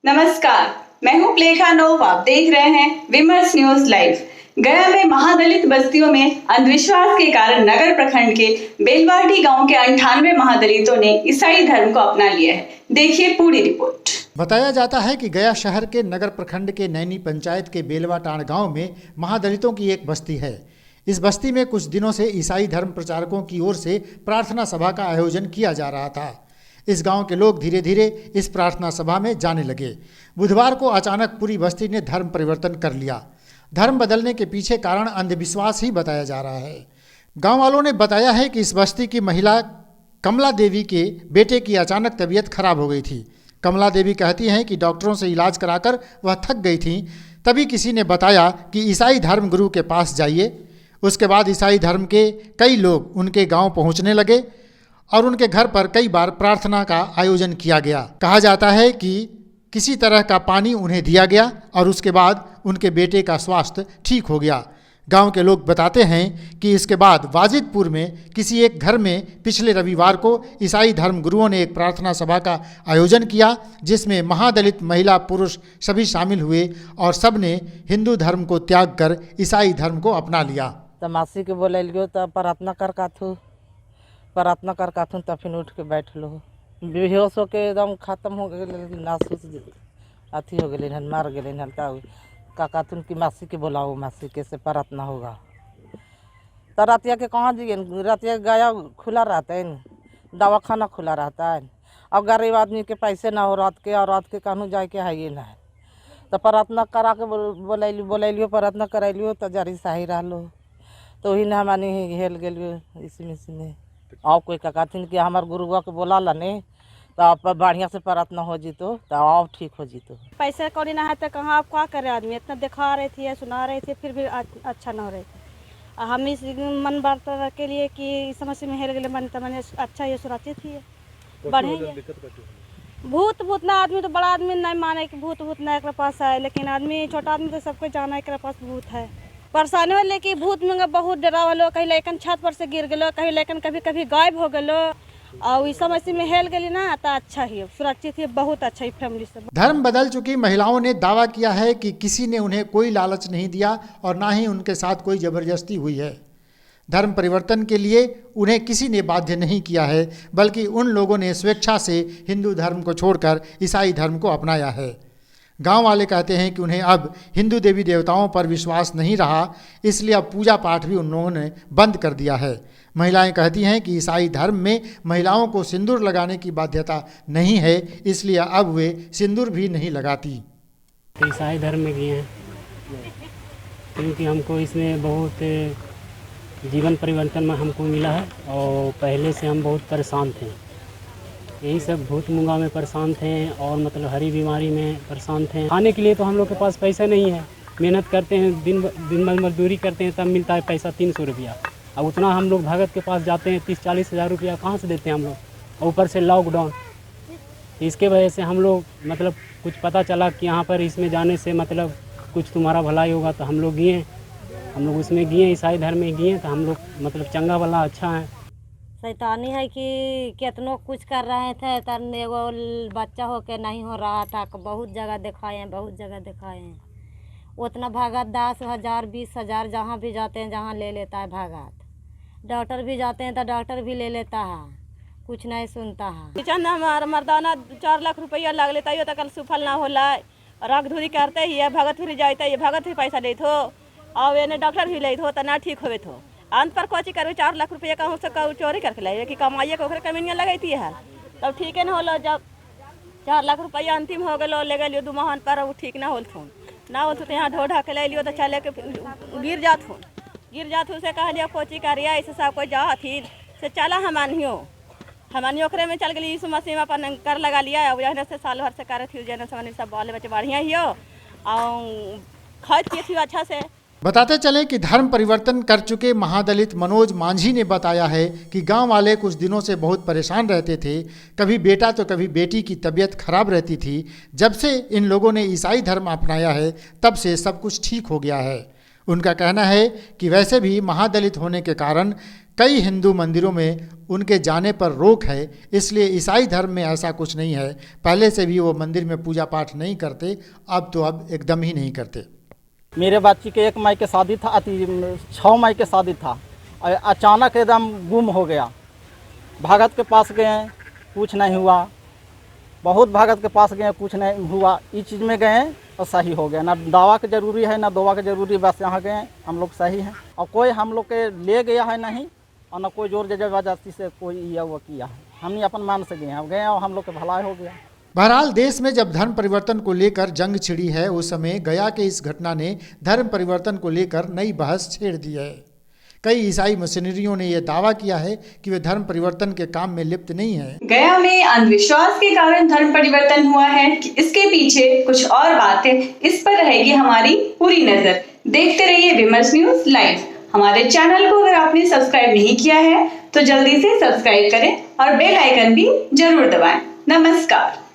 नमस्कार, मैं हूं प्लेखा नोव। आप देख रहे हैं विमर्श न्यूज लाइव। गया में महादलित बस्तियों में अंधविश्वास के कारण नगर प्रखंड के बेलवाटी गांव के 98 महादलितों ने ईसाई धर्म को अपना लिया है। देखिए पूरी रिपोर्ट। बताया जाता है कि गया शहर के नगर प्रखंड के नैनी पंचायत के बेलवाटाण गांव में महादलितों की एक बस्ती है। इस बस्ती में कुछ दिनों से ईसाई धर्म प्रचारकों की ओर से प्रार्थना सभा का आयोजन किया जा रहा था। इस गांव के लोग धीरे धीरे इस प्रार्थना सभा में जाने लगे। बुधवार को अचानक पूरी बस्ती ने धर्म परिवर्तन कर लिया। धर्म बदलने के पीछे कारण अंधविश्वास ही बताया जा रहा है। गांव वालों ने बताया है कि इस बस्ती की महिला कमला देवी के बेटे की अचानक तबीयत खराब हो गई थी। कमला देवी कहती हैं कि डॉक्टरों से इलाज कराकर वह थक गई थीं। तभी किसी ने बताया कि ईसाई धर्म गुरु के पास जाइए। उसके बाद ईसाई धर्म के कई लोग उनके गांव पहुंचने लगे और उनके घर पर कई बार प्रार्थना का आयोजन किया गया। कहा जाता है कि किसी तरह का पानी उन्हें दिया गया और उसके बाद उनके बेटे का स्वास्थ्य ठीक हो गया। गांव के लोग बताते हैं कि इसके बाद वाजिदपुर में किसी एक घर में पिछले रविवार को ईसाई धर्म गुरुओं ने एक प्रार्थना सभा का आयोजन किया, जिसमें महादलित महिला पुरुष सभी शामिल हुए और सब ने हिंदू धर्म को त्याग कर ईसाई धर्म को अपना लिया। तो मासी के बोलियो तो प्रार्थना कर काथू तो फिर उठ के बैठ लो। बेहोश होके एकदम खत्म हो गए, नासूस अथी हो गए, मार गए हल्का काकातुन की मासी के बोलाओ, मासी के से प्रार्थना होगा। तो रातिया के कहाँ दिए, रातिया गया खुला रहता है, दवाखाना खुला रहता है। अब गरीब आदमी के पैसे ना हो रात के, और रात के कहूँ जाए के है ये ना है। तो प्रार्थना करा के बोलियो प्रार्थना कराइलियो तो जरी सही रहो। तो वही ना हमारी हेल गए इसमें से आओ कोई काकाथिन कि हमार गुरुआ के बोला ला नहीं तो आप बढ़िया से प्रार्थना हो जीतो तो आओ ठीक हो जीतो। पैसे कौड़ी ना है तो कहाँ आप क्या करे, आदमी इतना दिखा रहे थे सुना रहे थे फिर भी अच्छा ना हो रहे थे। हम इस मन वार्ता के लिए कि समस्या में हेल गए मन तो मैंने अच्छा ये सुराती थी बढ़िया। भूत ना आदमी तो बड़ा आदमी नहीं माने कि भूत ना एक पास है, लेकिन आदमी छोटा आदमी तो सबको जाना एक पास भूत है। परेशानी हो लेकिन भूत में बहुत डरावलो, कहीं लेकिन छत पर से गिर गलो, कहीं लेकिन कभी गायब हो गलो और इस समस्या में हेल गली ना तो अच्छा ही सुरक्षित ही, बहुत अच्छा ही फैमिली से। धर्म बदल चुकी महिलाओं ने दावा किया है कि किसी ने उन्हें कोई लालच नहीं दिया और ना ही उनके साथ कोई जबरदस्ती हुई है। धर्म परिवर्तन के लिए उन्हें किसी ने बाध्य नहीं किया है, बल्कि उन लोगों ने स्वेच्छा से हिंदू धर्म को छोड़कर ईसाई धर्म को अपनाया है। गांव वाले कहते हैं कि उन्हें अब हिंदू देवी देवताओं पर विश्वास नहीं रहा, इसलिए अब पूजा पाठ भी उन लोगों ने बंद कर दिया है। महिलाएं कहती हैं कि ईसाई धर्म में महिलाओं को सिंदूर लगाने की बाध्यता नहीं है, इसलिए अब वे सिंदूर भी नहीं लगाती। तो ईसाई धर्म में गए हैं क्योंकि हमको इसमें बहुत जीवन परिवर्तन में हमको मिला है और पहले से हम बहुत परेशान थे। यही सब भूत मूंगा में परेशान थे और मतलब हरी बीमारी में परेशान थे। खाने के लिए तो हम लोग के पास पैसा नहीं है, मेहनत करते हैं, दिन भर मजदूरी करते हैं, तब मिलता है पैसा 300 रुपया। अब उतना हम लोग भगत के पास जाते हैं 30-40 हज़ार रुपया कहाँ से देते हैं हम लोग, और ऊपर से लॉकडाउन। इसके वजह से हम लोग मतलब कुछ पता चला कि यहाँ पर इसमें जाने से मतलब कुछ तुम्हारा भलाई होगा, तो हम लोग गए, हम लोग उसमें गए, ईसाई धर्म में गए, तो हम लोग मतलब चंगा वाला अच्छा है। शैतानी है कि कितनों कुछ कर रहे थे, तन एगो बच्चा हो के नहीं हो रहा था। बहुत जगह दिखाए हैं, उतना भगत 10,000 20,000 जहाँ भी जाते हैं जहाँ ले लेता है भगत। डॉक्टर भी जाते हैं तो डॉक्टर भी ले लेता है, कुछ नहीं सुनता है। चंद हमारा मर्दाना 4 लाख रुपया लग लेता है, तो कल सुफल ना होला, रख धूरी करते ही भगत भी जाता है, भगत भी पैसा ले थो और ये डॉक्टर भी ले थो तो ना ठीक होवे थो। अंत पर कोची करो 4 लाख रुपया कहूँ से चोरी करके लाइए कि कमाइए को कमीनियाँ लगाई है, तब ठीक है ना होलो। जब 4 लाख रुपया अंतिम हो गलो ले गलियो 2 माह पर वो ठीक ना होल ना हो तो यहाँ ढो ढा के ले लियो तो चले के गिर जात हूँ से कह लिया कोची करिया ऐसे सब कोई जा थी से चला हमानी ओखरे में चल गई। इस मसीह में अपन कर लगा लिया, अब से साल भर से करे थी जन सब बाले बच्चे बढ़िया ही हो और खरीद किए थी अच्छा से। बताते चलें कि धर्म परिवर्तन कर चुके महादलित मनोज मांझी ने बताया है कि गांव वाले कुछ दिनों से बहुत परेशान रहते थे। कभी बेटा तो कभी बेटी की तबीयत खराब रहती थी। जब से इन लोगों ने ईसाई धर्म अपनाया है तब से सब कुछ ठीक हो गया है। उनका कहना है कि वैसे भी महादलित होने के कारण कई हिंदू मंदिरों में उनके जाने पर रोक है, इसलिए ईसाई धर्म में ऐसा कुछ नहीं है। पहले से भी वो मंदिर में पूजा पाठ नहीं करते, अब एकदम ही नहीं करते। मेरे बच्ची के 1 मई के शादी था, 6 मई के शादी था, अचानक एकदम गुम हो गया। भगत के पास गए, कुछ नहीं हुआ। बहुत भगत के पास गए, कुछ नहीं हुआ। इस चीज़ में गए और सही हो गया। ना दावा के जरूरी है, ना दुआ के जरूरी, बस यहाँ गए हम लोग सही हैं। और कोई हम लोग के ले गया है नहीं, और ना कोई जोर जबरदस्ती से कोई यह वो किया है। हमने अपन मान से गए और हम लोग के भलाई हो गया। बहरहाल देश में जब धर्म परिवर्तन को लेकर जंग छिड़ी है, उस समय गया के इस घटना ने धर्म परिवर्तन को लेकर नई बहस छेड़ दी है। कई ईसाई मिशनरियों ने यह दावा किया है कि वे धर्म परिवर्तन के काम में लिप्त नहीं है। गया में अंधविश्वास के कारण धर्म परिवर्तन हुआ है कि इसके पीछे कुछ और बात है, इस पर रहेगी हमारी पूरी नजर। देखते रहिए विमर्श न्यूज लाइव। हमारे चैनल को अगर आपने सब्सक्राइब नहीं किया है तो जल्दी से सब्सक्राइब करें और बेल आइकन भी जरूर दबाएं। नमस्कार।